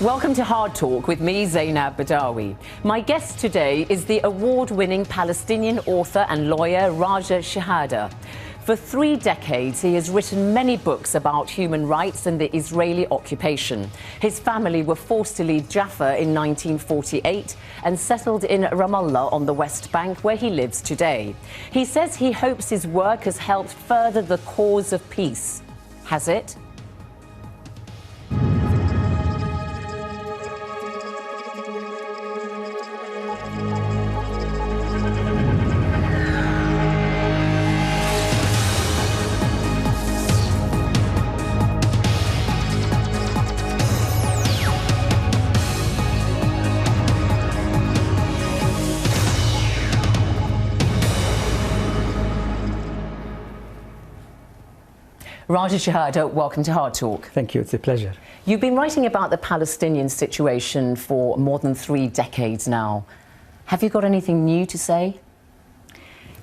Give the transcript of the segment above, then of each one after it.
Welcome to Hard Talk with me, Zeinab Badawi. My guest today is the award-winning Palestinian author and lawyer Raja Shehadeh. For 3 decades, he has written many books about human rights and the Israeli occupation. His family were forced to leave Jaffa in 1948 and settled in Ramallah on the West Bank, where he lives today. He says he hopes his work has helped further the cause of peace. Has it? Raja Shehadeh, welcome to Hard Talk. Thank you, it's a pleasure. You've been writing about the Palestinian situation for more than 3 decades now. Have you got anything new to say?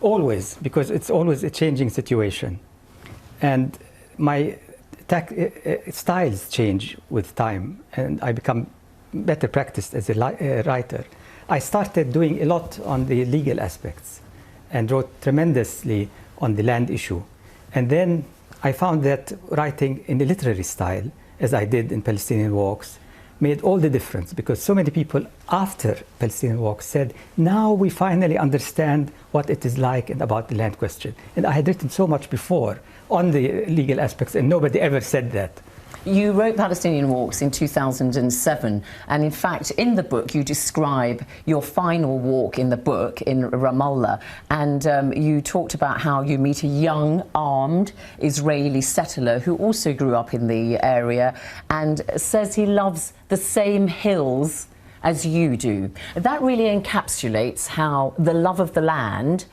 Always, because it's always a changing situation. And my styles change with time, and I become better practiced as a writer. I started doing a lot on the legal aspects and wrote tremendously on the land issue. And then I found that writing in the literary style, as I did in Palestinian Walks, made all the difference, because so many people after Palestinian Walks said, now we finally understand what it is like and about the land question. And I had written so much before on the legal aspects, and nobody ever said that. You wrote Palestinian Walks in 2007, and in fact, in the book, you describe your final walk in the book in Ramallah, and you talked about how you meet a young, armed Israeli settler who also grew up in the area and says he loves the same hills as you do. That really encapsulates how the love of the land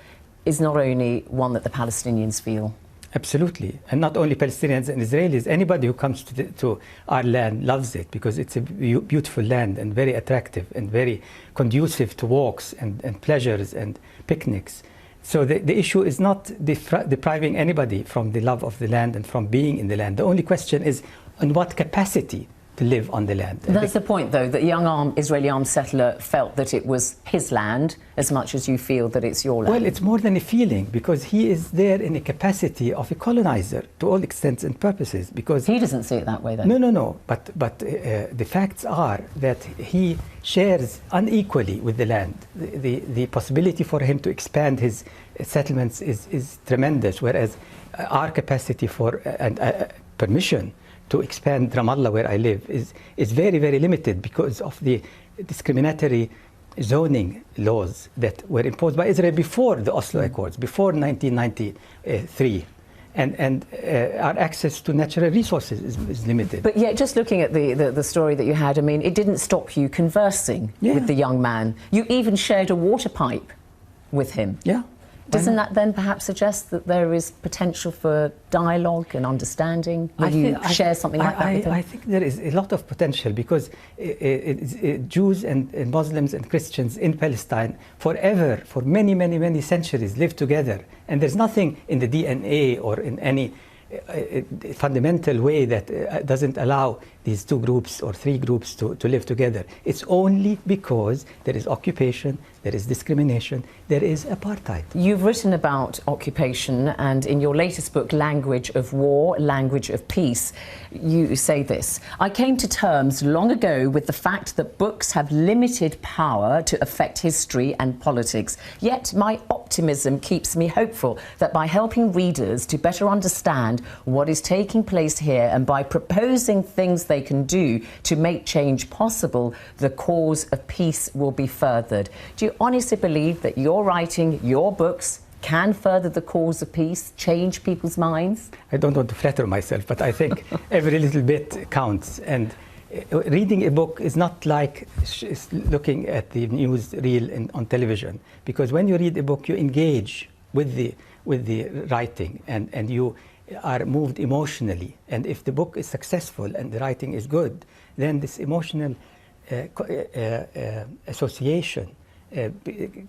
is not only one that the Palestinians feel. Absolutely, and not only Palestinians and Israelis, anybody who comes to our land loves it, because it's a beautiful land and very attractive and very conducive to walks and pleasures and picnics. So the issue is not depriving anybody from the love of the land and from being in the land. The only question is in what capacity to live on the land. That's the point, though, that young Israeli armed settler felt that it was his land as much as you feel that it's your land. Well, it's more than a feeling, because he is there in a capacity of a colonizer to all extents and purposes. Because he doesn't see it that way, though. No. But the facts are that he shares unequally with the land. The possibility for him to expand his settlements is tremendous, whereas our capacity for and permission to expand Ramallah, where I live, is very, very limited because of the discriminatory zoning laws that were imposed by Israel before the Oslo Accords, before 1993. And our access to natural resources is limited. But yet, just looking at the story that you had, I mean, it didn't stop you conversing with the young man. You even shared a water pipe with him. Yeah. Doesn't that then perhaps suggest that there is potential for dialogue and understanding? Will you share something like that with him? I think there is a lot of potential, because Jews and Muslims and Christians in Palestine forever, for many, many, many centuries, lived together. And there's nothing in the DNA or in any fundamental way that doesn't allow these 2 groups or 3 groups to live together. It's only because there is occupation, there is discrimination, there is apartheid. You've written about occupation, and in your latest book, Language of War, Language of Peace, you say this: I came to terms long ago with the fact that books have limited power to affect history and politics. Yet my optimism keeps me hopeful that by helping readers to better understand what is taking place here, and by proposing things they can do to make change possible, the cause of peace will be furthered. Do you honestly believe that your writing, your books, can further the cause of peace, change people's minds? I don't want to flatter myself, but I think every little bit counts. And reading a book is not like looking at the news reel on television, because when you read a book, you engage with the writing, and you are moved emotionally. And if the book is successful and the writing is good, then this emotional association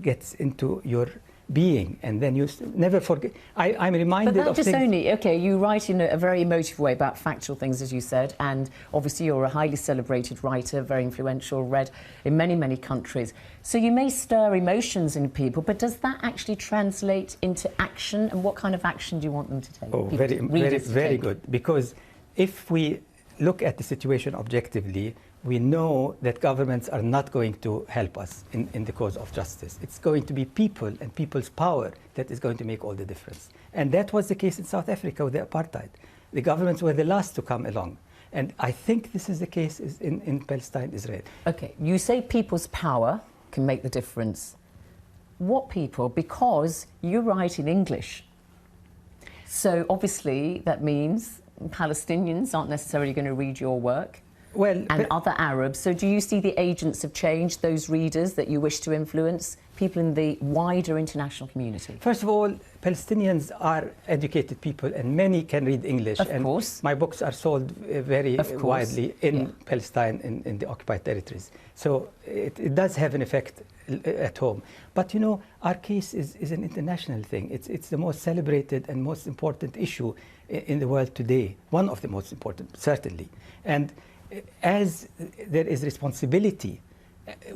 gets into your being, and then you never forget. I'm reminded but that of just things. only, okay, you write in a very emotive way about factual things, as you said, and obviously you're a highly celebrated writer, very influential, read in many, many countries. So you may stir emotions in people, but does that actually translate into action? And what kind of action do you want them to take? Oh, very good. Because if we look at the situation objectively, we know that governments are not going to help us in the cause of justice. It's going to be people and people's power that is going to make all the difference. And that was the case in South Africa with the apartheid. The governments were the last to come along. And I think this is the case in Palestine, Israel. Okay, you say people's power can make the difference. What people? Because you write in English. So obviously that means Palestinians aren't necessarily going to read your work. Well, and other Arabs. So do you see the agents of change, those readers that you wish to influence, people in the wider international community? First of all, Palestinians are educated people, and many can read English. Of course. My books are sold very widely in Palestine, in the occupied territories. So it does have an effect at home. But you know, our case is an international thing. It's the most celebrated and most important issue in the world today. One of the most important, certainly. And as there is responsibility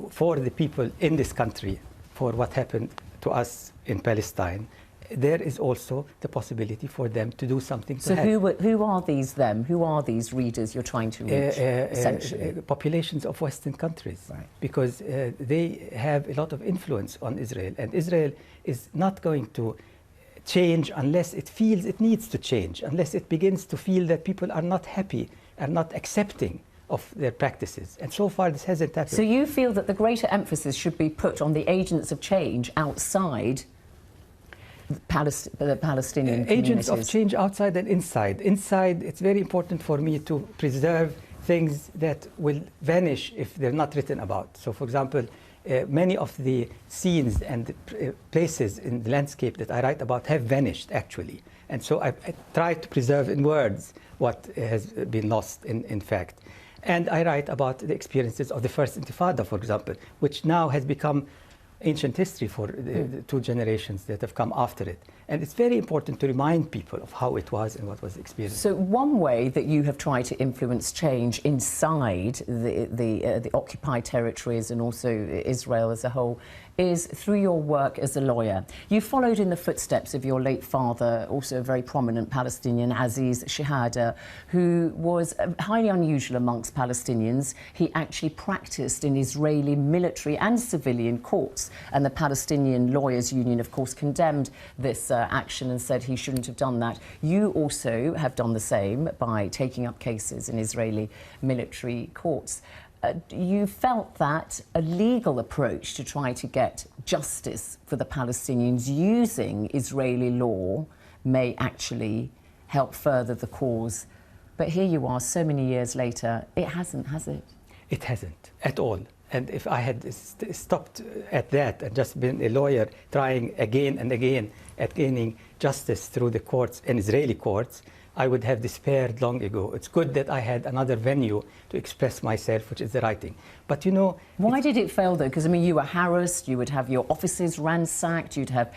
for the people in this country for what happened to us in Palestine, there is also the possibility for them to do something to help. So who are these them? Who are these readers you're trying to reach, essentially? Populations of Western countries, right. Because they have a lot of influence on Israel, and Israel is not going to change unless it feels it needs to change, unless it begins to feel that people are not happy, are not accepting of their practices. And so far this hasn't happened. So you feel that the greater emphasis should be put on the agents of change outside the Palestinian agents communities? of change outside and inside. Inside, it's very important for me to preserve things that will vanish if they're not written about. So for example, many of the scenes and places in the landscape that I write about have vanished, actually. And so I try to preserve in words what has been lost in fact. And I write about the experiences of the first Intifada, for example, which now has become ancient history for the two generations that have come after it. And it's very important to remind people of how it was and what was experienced. So one way that you have tried to influence change inside the occupied territories and also Israel as a whole is through your work as a lawyer. You followed in the footsteps of your late father, also a very prominent Palestinian, Raja Shehadeh, who was highly unusual amongst Palestinians. He actually practiced in Israeli military and civilian courts, and the Palestinian Lawyers Union, of course, condemned this action and said he shouldn't have done that. You also have done the same by taking up cases in Israeli military courts. You felt that a legal approach to try to get justice for the Palestinians using Israeli law may actually help further the cause. But here you are, so many years later, it hasn't, has it? It hasn't at all. And if I had stopped at that and just been a lawyer trying again and again at gaining justice through the courts and Israeli courts, I would have despaired long ago. It's good that I had another venue to express myself, which is the writing. But you know... Why did it fail, though? Because, I mean, you were harassed, you would have your offices ransacked, you'd have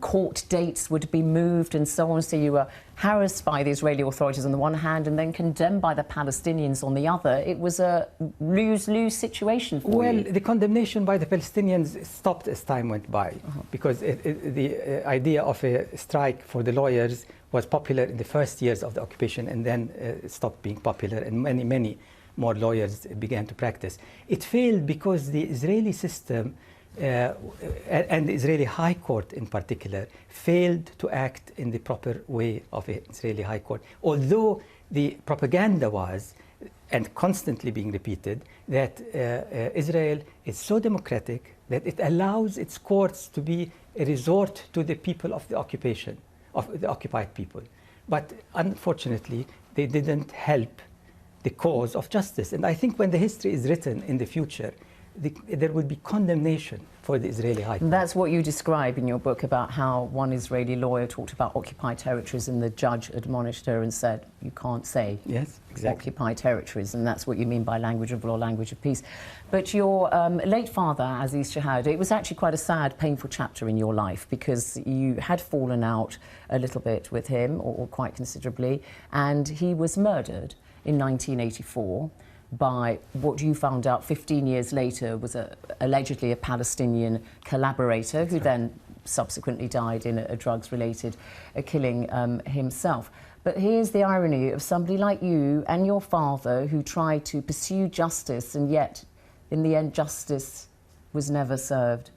court dates would be moved and so on. So you were harassed by the Israeli authorities on the one hand and then condemned by the Palestinians on the other. It was a lose-lose situation for you. Well, the condemnation by the Palestinians stopped as time went by, because the idea of a strike for the lawyers was popular in the first years of the occupation and then stopped being popular, and many more lawyers began to practice. It failed because the Israeli system and the Israeli High Court in particular failed to act in the proper way of an Israeli High Court. Although the propaganda was, and constantly being repeated, that Israel is so democratic that it allows its courts to be a resort to the people of the occupation, of the occupied people. But unfortunately, they didn't help the cause of justice. And I think when the history is written in the future, there would be condemnation for the Israeli high court. That's what you describe in your book about how one Israeli lawyer talked about occupied territories and the judge admonished her and said, you can't say yes, exactly. Occupied territories, and that's what you mean by language of law, language of peace. But your late father, Aziz Shehadeh, it was actually quite a sad, painful chapter in your life because you had fallen out a little bit with him, or quite considerably, and he was murdered in 1984 by what you found out 15 years later was allegedly a Palestinian collaborator who then subsequently died in a drugs-related killing himself. But here's the irony of somebody like you and your father who tried to pursue justice, and yet, in the end, justice was never served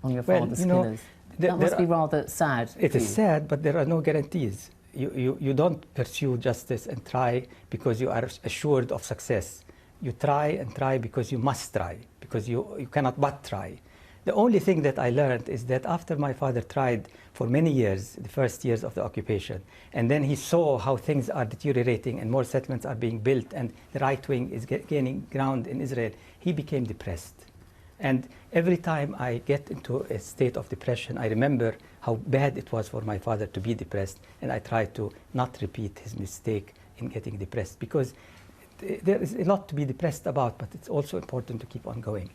on your father's killers. That must be rather sad. It is sad, but there are no guarantees. You don't pursue justice and try because you are assured of success. You try and try because you must try, because you cannot but try. The only thing that I learned is that after my father tried for many years, the first years of the occupation, and then he saw how things are deteriorating and more settlements are being built and the right wing is gaining ground in Israel, he became depressed. And every time I get into a state of depression, I remember how bad it was for my father to be depressed, and I try to not repeat his mistake in getting depressed, because there is a lot to be depressed about, but it's also important to keep on going.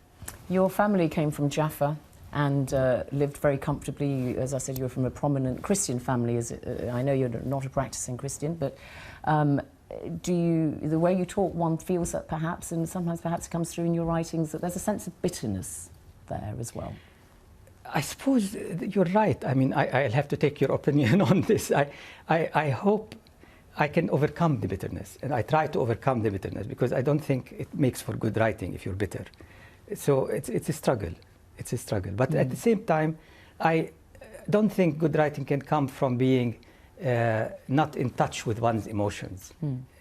Your family came from Jaffa and lived very comfortably. As I said, you were from a prominent Christian family. I know you're not a practicing Christian, but the way you talk, one feels that perhaps, and sometimes perhaps it comes through in your writings, that there's a sense of bitterness there as well. I suppose you're right. I mean, I'll have to take your opinion on this. I hope I can overcome the bitterness, and I try to overcome the bitterness, because I don't think it makes for good writing if you're bitter. So it's a struggle. It's a struggle. But at the same time, I don't think good writing can come from being not in touch with one's emotions.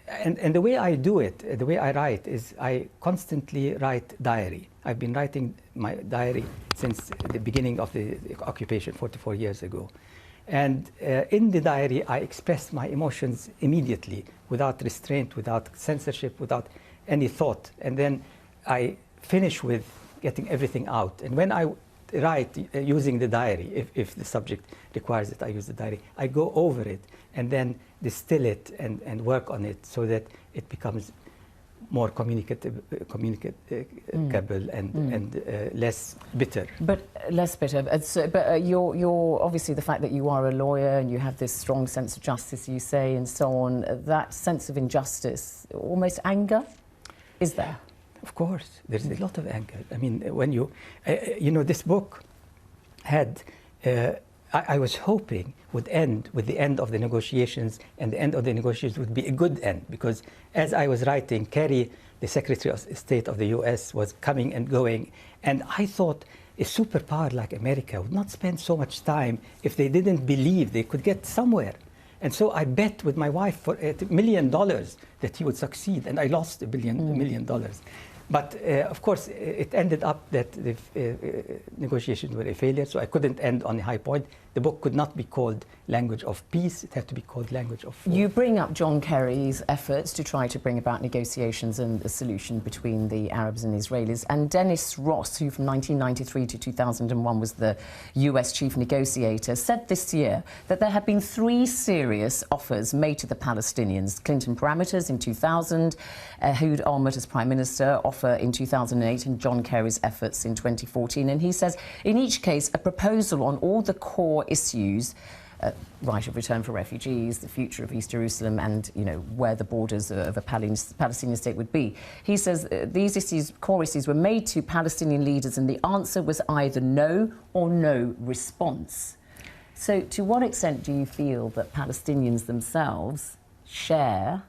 And the way I do it, the way I write, is I constantly write diary. I've been writing my diary since the beginning of the occupation 44 years ago. And in the diary, I express my emotions immediately, without restraint, without censorship, without any thought. And then I finish with getting everything out. And when I write using the diary, if the subject requires that I use the diary, I go over it and then distill it and work on it so that it becomes more communicable and less bitter. But less bitter. But you're obviously, the fact that you are a lawyer and you have this strong sense of justice, you say, and so on, that sense of injustice, almost anger, is there? Of course, there's a lot of anger. I mean, when you know, this book had, I was hoping would end with the end of the negotiations, and the end of the negotiations would be a good end, because as I was writing, Kerry, the Secretary of State of the US, was coming and going, and I thought a superpower like America would not spend so much time if they didn't believe they could get somewhere. And so I bet with my wife for $1 million that he would succeed, and I lost $1 million. But of course, it ended up that the negotiations were a failure, so I couldn't end on a high point. The book could not be called Language of Peace, it had to be called Language of War. You bring up John Kerry's efforts to try to bring about negotiations and a solution between the Arabs and Israelis, and Dennis Ross, who from 1993 to 2001 was the US chief negotiator, said this year that there have been 3 serious offers made to the Palestinians. Clinton parameters in 2000, Ehud Olmert as Prime Minister, offer in 2008, and John Kerry's efforts in 2014. And he says, in each case, a proposal on all the core issues, right of return for refugees, the future of East Jerusalem, and where the borders of a Palestinian state would be. He says these issues, core issues, were made to Palestinian leaders, and the answer was either no or no response. So, to what extent do you feel that Palestinians themselves share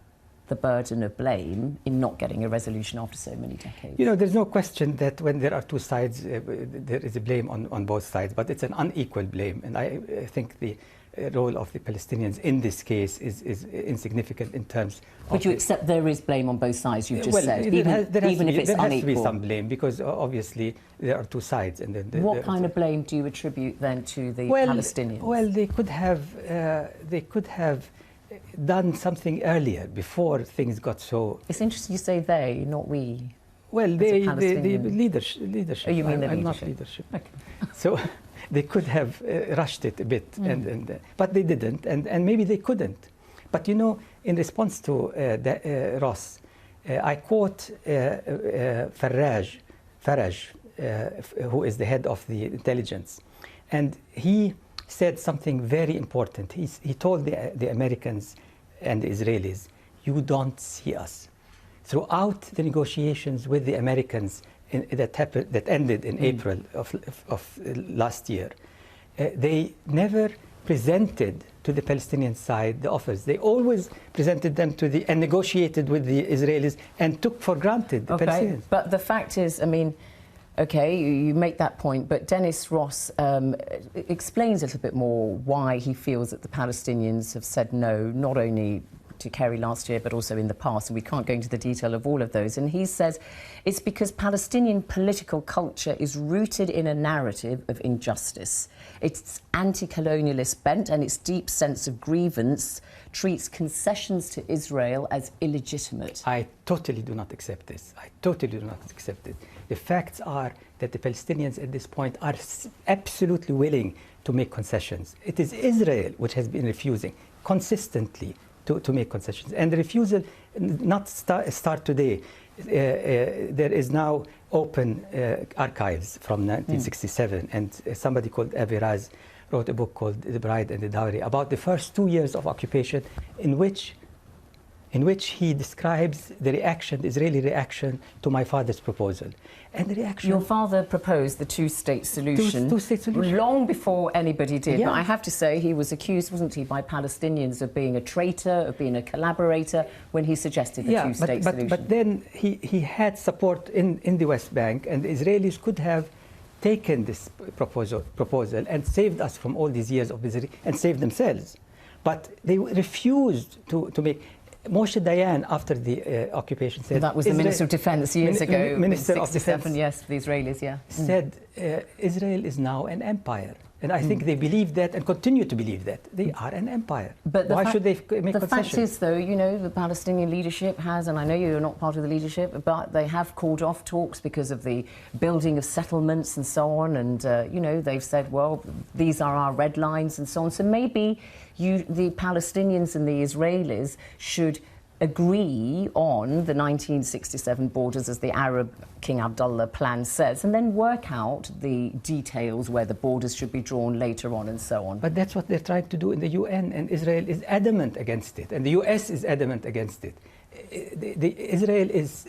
the burden of blame in not getting a resolution after so many decades? There's no question that when there are two sides, there is a blame on both sides, but it's an unequal blame. And I think the role of the Palestinians in this case is insignificant in terms of... But you accept there is blame on both sides, you've just said, even if it's unequal? There has to be some blame, because obviously there are two sides. And then what kind of blame do you attribute then to the Palestinians? Well, they could have done something earlier, before things got so... It's interesting you say they, not we. Well, the leadership. Oh, you mean the I'm not leadership. Okay. So they could have rushed it a bit, but they didn't, and maybe they couldn't. But you know, in response to Ross, I quote Farage, who is the head of the intelligence, and he said something very important. He told the Americans and the Israelis, "You don't see us." Throughout the negotiations with the Americans that ended in April of last year, they never presented to the Palestinian side the offers. They always presented them to and negotiated with the Israelis and took for granted the Palestinians. But the fact is, I mean, okay, you make that point, but Dennis Ross explains a little bit more why he feels that the Palestinians have said no, not only to Kerry last year, but also in the past, and we can't go into the detail of all of those. And he says it's because Palestinian political culture is rooted in a narrative of injustice. Its anti-colonialist bent and its deep sense of grievance treats concessions to Israel as illegitimate. I totally do not accept this. I totally do not accept it. The facts are that the Palestinians at this point are absolutely willing to make concessions. It is Israel which has been refusing consistently to make concessions. And the refusal not start today. There is now open archives from 1967, and somebody called Avi Raz wrote a book called The Bride and the Dowry about the first 2 years of occupation, in which he describes the Israeli reaction to my father's proposal. And the reaction... Your father proposed the two-state solution, two-state solution long before anybody did. Yeah. But I have to say, he was accused, wasn't he, by Palestinians of being a traitor, of being a collaborator, when he suggested the two-state solution. But then he had support in the West Bank, and the Israelis could have taken this proposal and saved us from all these years of misery and saved themselves. But they refused to make... Moshe Dayan, after the occupation, said... That was the Minister of Defense years ago. Minister of Defense. Yes, the Israelis, yeah. Said Israel is now an empire. And I think they believe that and continue to believe that. They are an empire. But why should they make concessions? The fact is, though, you know, the Palestinian leadership has, and I know you're not part of the leadership, but they have called off talks because of the building of settlements and so on. And, you know, they've said, well, these are our red lines and so on. So maybe the Palestinians and the Israelis should agree on the 1967 borders as the Arab King Abdullah plan says, and then work out the details where the borders should be drawn later on and so on. But that's what they're trying to do in the UN, and Israel is adamant against it, and the US is adamant against it. Israel is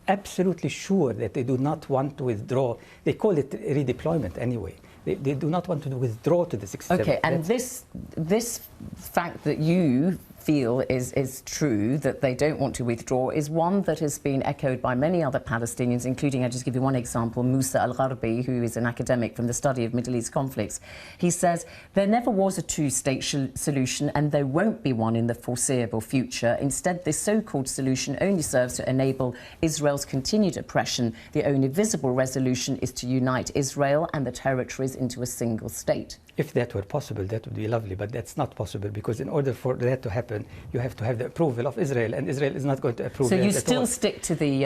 absolutely sure that they do not want to withdraw. They call it redeployment anyway. They do not want to withdraw to the 67. Okay, and this fact that you feel is true, that they don't want to withdraw, is one that has been echoed by many other Palestinians, including, I'll just give you one example, Musa Al-Gharbi, who is an academic from the study of Middle East conflicts. He says, there never was a two-state solution and there won't be one in the foreseeable future. Instead, this so-called solution only serves to enable Israel's continued oppression. The only visible resolution is to unite Israel and the territories into a single state. If that were possible, that would be lovely, but that's not possible, because in order for that to happen, you have to have the approval of Israel, and Israel is not going to approve. So you still stick to the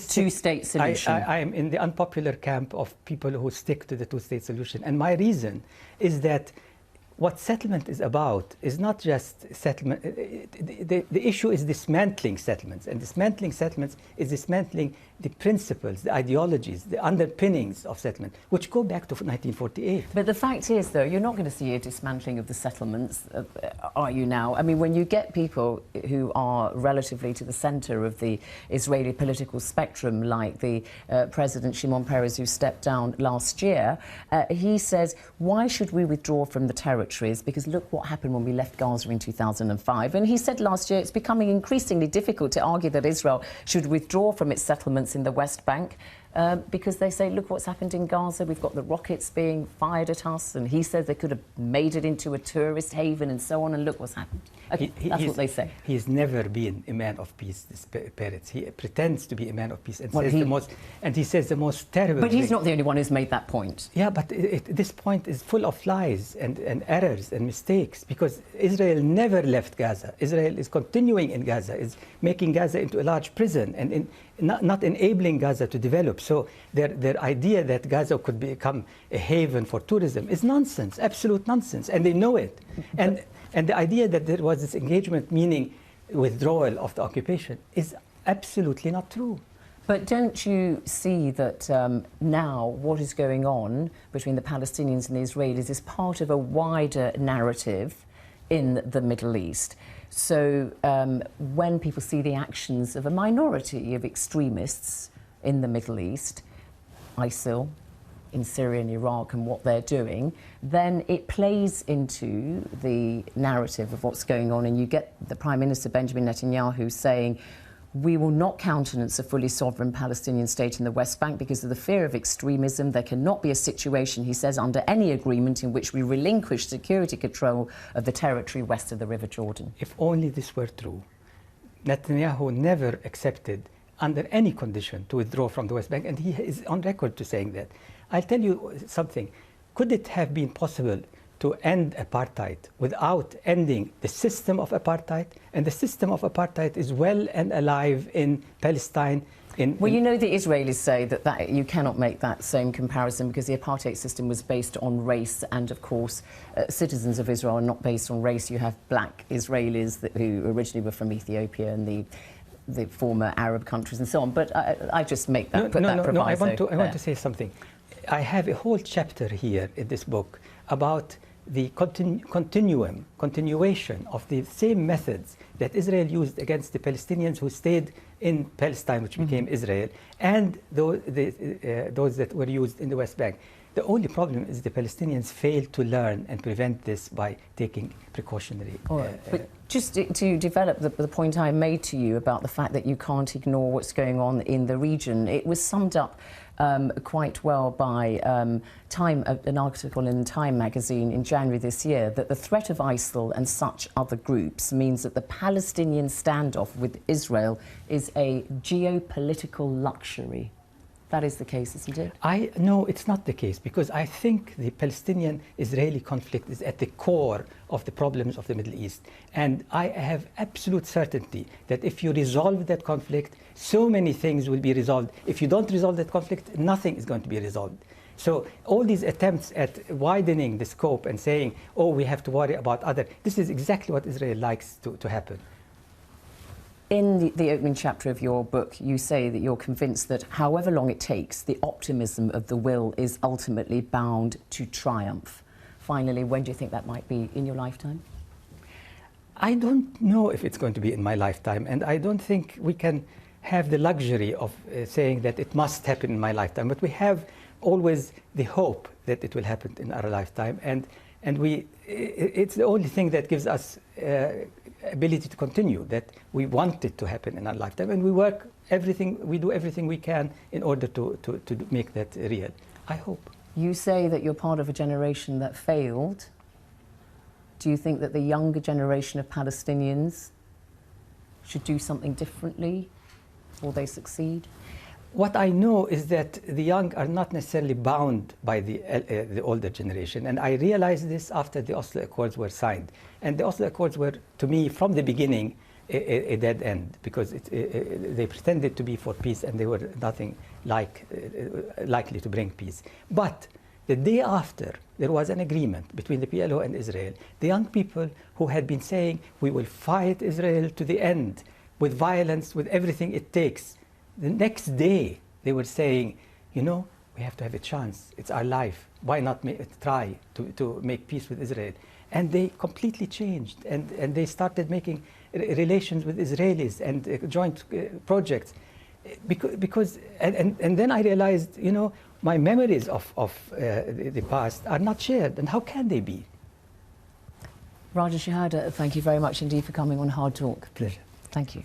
two-state solution? I am in the unpopular camp of people who stick to the two-state solution, and my reason is that what settlement is about is not just settlement. The issue is dismantling settlements, and dismantling settlements is dismantling the principles, the ideologies, the underpinnings of settlement, which go back to 1948. But the fact is, though, you're not going to see a dismantling of the settlements, are you now? I mean, when you get people who are relatively to the centre of the Israeli political spectrum, like the President Shimon Peres, who stepped down last year, he says, why should we withdraw from the territories? Because look what happened when we left Gaza in 2005. And he said last year it's becoming increasingly difficult to argue that Israel should withdraw from its settlements in the West Bank. because they say, look what's happened in Gaza, we've got the rockets being fired at us, and he says they could have made it into a tourist haven and so on, and look what's happened. Okay, that's what they say. He's never been a man of peace, this Peretz. He pretends to be a man of peace and, he says the most terrible But he's not the only one who's made that point. Yeah, but this point is full of lies and errors and mistakes, because Israel never left Gaza. Israel is continuing in Gaza, is making Gaza into a large prison and not enabling Gaza to develop. So their idea that Gaza could become a haven for tourism is nonsense, absolute nonsense, and they know it. And the idea that there was this engagement, meaning withdrawal of the occupation, is absolutely not true. But don't you see that now what is going on between the Palestinians and the Israelis is part of a wider narrative in the Middle East? So when people see the actions of a minority of extremists in the Middle East, ISIL, in Syria and Iraq, and what they're doing, then it plays into the narrative of what's going on, and you get the Prime Minister Benjamin Netanyahu saying, we will not countenance a fully sovereign Palestinian state in the West Bank because of the fear of extremism. There cannot be a situation, he says, under any agreement in which we relinquish security control of the territory west of the River Jordan. If only this were true. Netanyahu never accepted under any condition to withdraw from the West Bank, and he is on record to saying that. I'll tell you something. Could it have been possible to end apartheid without ending the system of apartheid? And the system of apartheid is well and alive in Palestine. Well, you know, the Israelis say that you cannot make that same comparison because the apartheid system was based on race, and of course citizens of Israel are not based on race. You have black Israelis who originally were from Ethiopia and the former Arab countries and so on. But I just make that, put that proviso. I want to say something. I have a whole chapter here in this book about the continuation of the same methods that Israel used against the Palestinians who stayed in Palestine, which became Israel, and those that were used in the West Bank. The only problem is the Palestinians failed to learn and prevent this by taking precautionary. But just to develop the point I made to you about the fact that you can't ignore what's going on in the region, it was summed up quite well by an article in Time magazine in January this year, that the threat of ISIL and such other groups means that the Palestinian standoff with Israel is a geopolitical luxury. That is the case, isn't it? No, it's not the case, because I think the Palestinian-Israeli conflict is at the core of the problems of the Middle East. And I have absolute certainty that if you resolve that conflict, so many things will be resolved. If you don't resolve that conflict, nothing is going to be resolved. So all these attempts at widening the scope and saying, oh, we have to worry about this is exactly what Israel likes to happen. In the opening chapter of your book, you say that you're convinced that however long it takes, the optimism of the will is ultimately bound to triumph. Finally, when do you think that might be in your lifetime? I don't know if it's going to be in my lifetime, and I don't think we can have the luxury of saying that it must happen in my lifetime, but we have always the hope that it will happen in our lifetime, and it's the only thing that gives us ability to continue, that we want it to happen in our lifetime, and we do everything we can in order to make that real. I hope. You say that you're part of a generation that failed. Do you think that the younger generation of Palestinians should do something differently? Will they succeed? What I know is that the young are not necessarily bound by the older generation, and I realized this after the Oslo Accords were signed. And the Oslo Accords were, to me, from the beginning, a dead end, because they pretended to be for peace, and they were nothing likely to bring peace. But the day after there was an agreement between the PLO and Israel, the young people who had been saying, we will fight Israel to the end, with violence, with everything it takes, the next day they were saying, you know, we have to have a chance. It's our life. Why not try to make peace with Israel? And they completely changed, and they started making relations with Israelis and joint projects. Because then I realized, you know, my memories of the past are not shared, and how can they be? Raja Shehadeh, thank you very much indeed for coming on Hard Talk. Pleasure. Thank you.